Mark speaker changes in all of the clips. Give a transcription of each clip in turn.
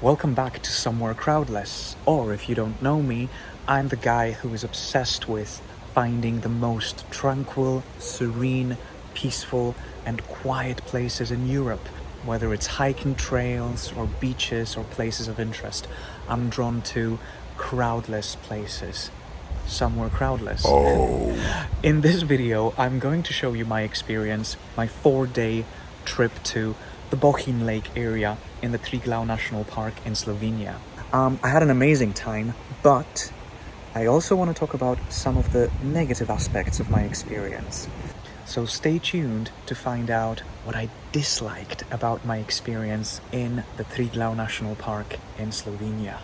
Speaker 1: Welcome back to Somewhere Crowdless, or if you don't know me, I'm the guy who is obsessed with finding the most tranquil, serene, peaceful and quiet places in Europe. Whether it's hiking trails or beaches or places of interest, I'm drawn to crowdless places. Somewhere crowdless. In this video, I'm going to show you my experience, my 4-day trip to the Bohinj Lake area in the Triglav National Park in Slovenia. I had an amazing time, but I also want to talk about some of the negative aspects of my experience. So stay tuned to find out what I disliked about my experience in the Triglav National Park in Slovenia.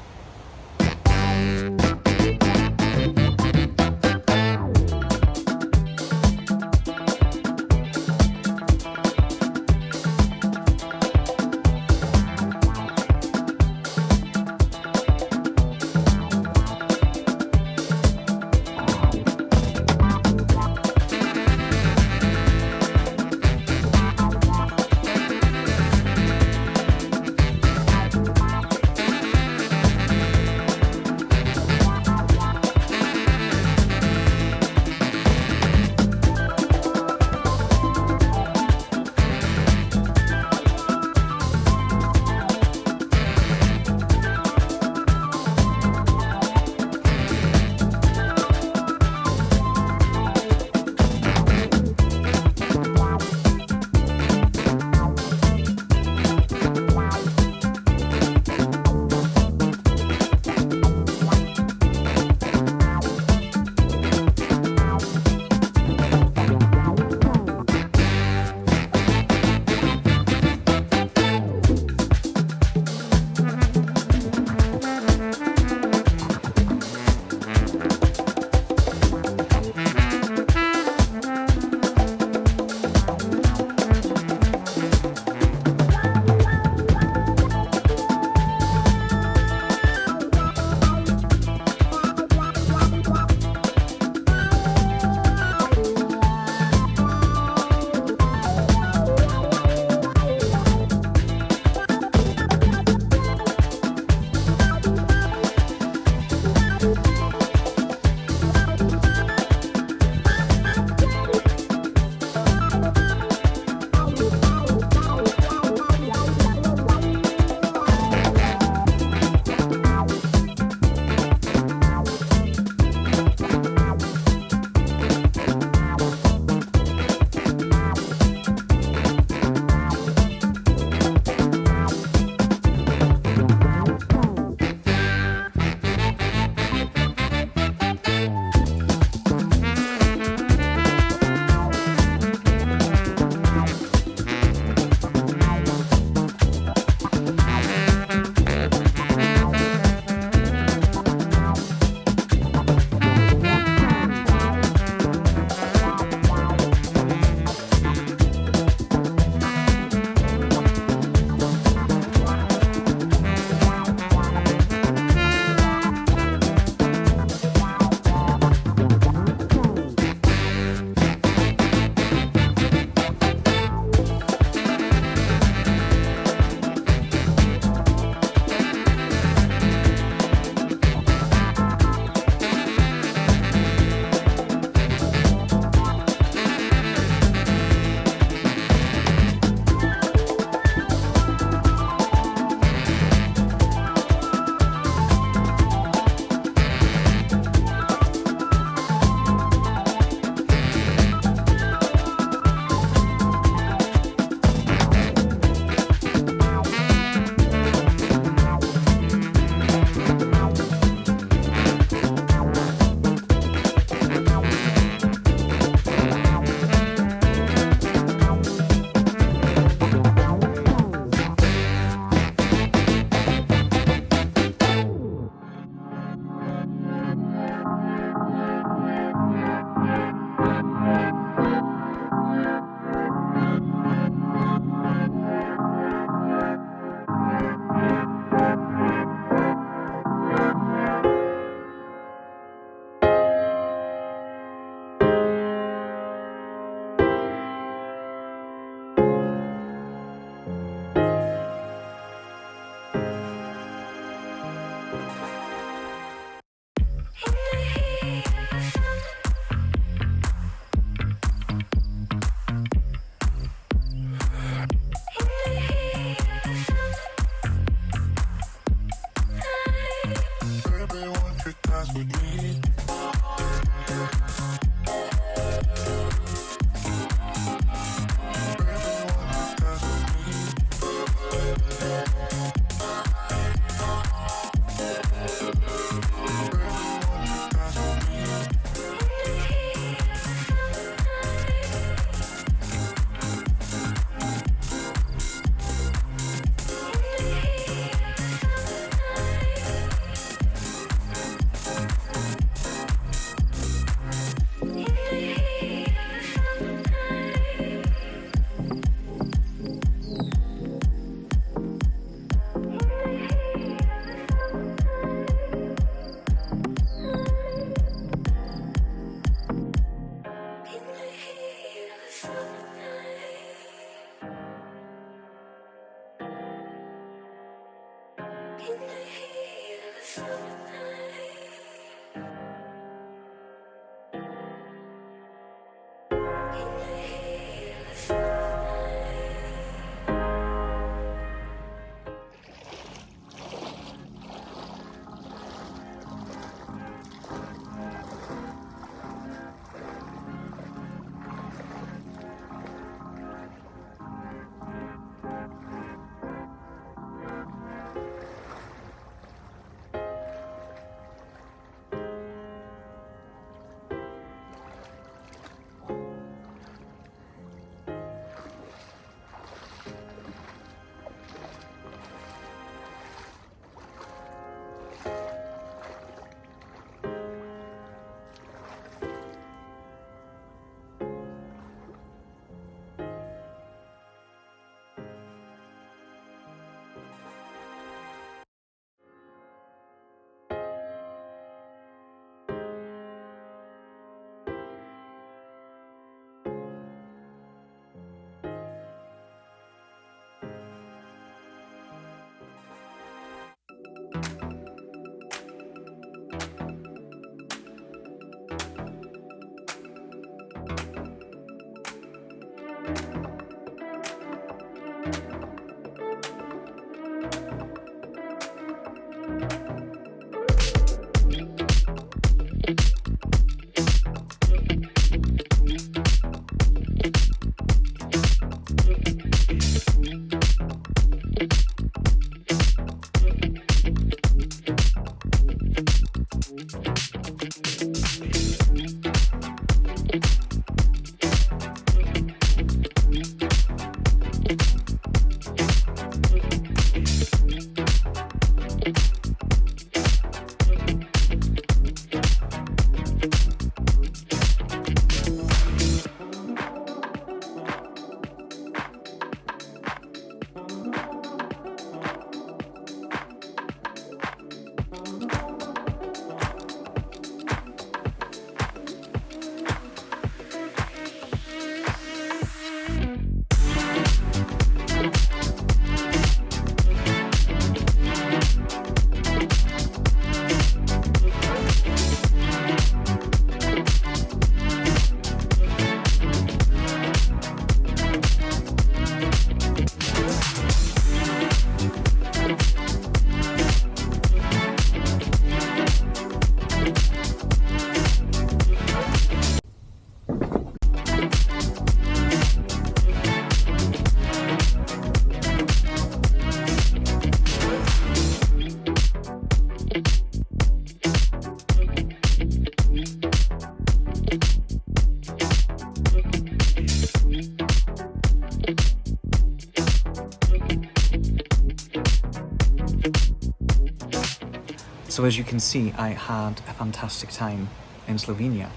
Speaker 1: So as you can see, I had a fantastic time in Slovenia,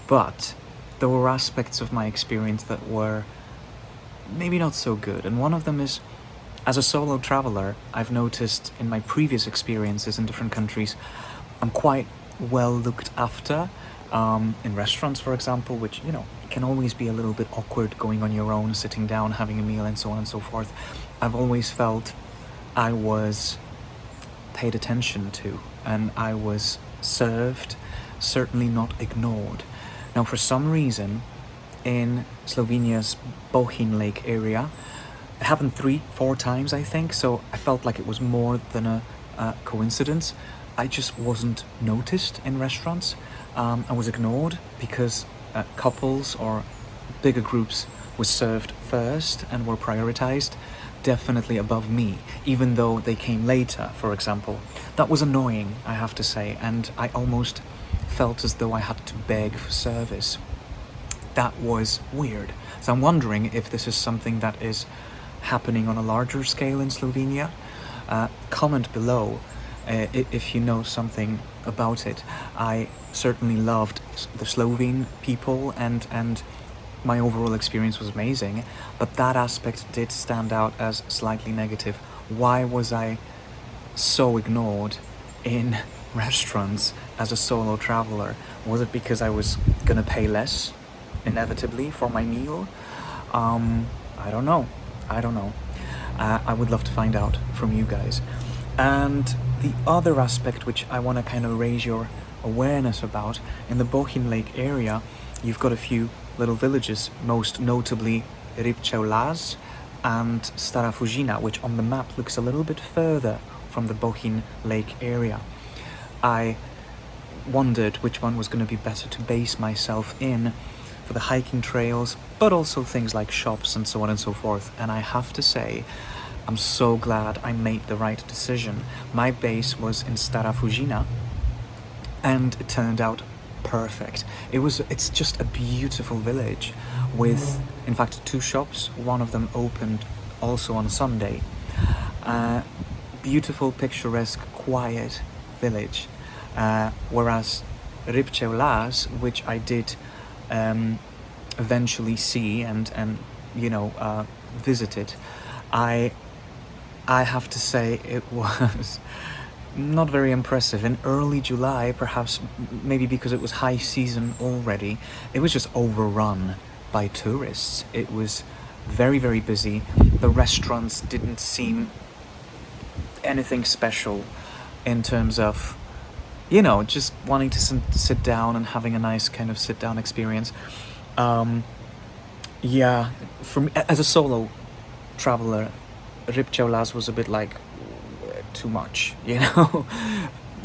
Speaker 1: but there were aspects of my experience that were maybe not so good. And one of them is, as a solo traveler, I've noticed in my previous experiences in different countries, I'm quite well looked after in restaurants, for example, which, you know, can always be a little bit awkward going on your own, sitting down, having a meal, and so on and so forth. I've always felt I was paid attention to and I was served, certainly not ignored. Now, for some reason, in Slovenia's Bohinj lake area, it happened 3-4 times, I think, so I felt like it was more than a coincidence. I just wasn't noticed in restaurants. I was ignored because couples or bigger groups were served first and were prioritized, definitely above me, even though they came later, for example. That was annoying, I have to say, and I almost felt as though I had to beg for service. That was weird. So I'm wondering if this is something that is happening on a larger scale in Slovenia. Comment below if you know something about it. I certainly loved the Slovene people and my overall experience was amazing, but that aspect did stand out as slightly negative. Why was I so ignored in restaurants as a solo traveler? Was it because I was gonna pay less, inevitably, for my meal? I don't know. I would love to find out from you guys. And the other aspect which I want to kind of raise your awareness about, in the Bohinj Lake area, you've got a few little villages, most notably Rybcze and Stara Fuzina, which on the map looks a little bit further from the Bohinj Lake area. I wondered which one was going to be better to base myself in for the hiking trails, but also things like shops and so on and so forth. And I have to say, I'm so glad I made the right decision. My base was in Stara Fuzina, and it turned out perfect. It's just a beautiful village with, in fact, 2 shops. One of them opened also on Sunday. Beautiful, picturesque, quiet village. Whereas Rybcze, which I did eventually see and visited, I have to say it was not very impressive. In early July, perhaps maybe because it was high season already, it was just overrun by tourists. It was very, very busy. The restaurants didn't seem anything special in terms of, just wanting to sit down and having a nice kind of sit-down experience. For me, as a solo traveler, Rybcze was a bit like too much,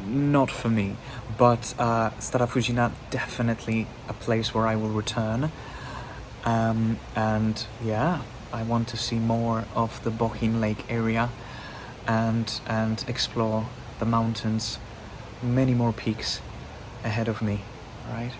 Speaker 1: not for me. But Stara Fuzina, definitely a place where I will return. And yeah, I want to see more of the Bohinj Lake area and explore the mountains, many more peaks ahead of me, right?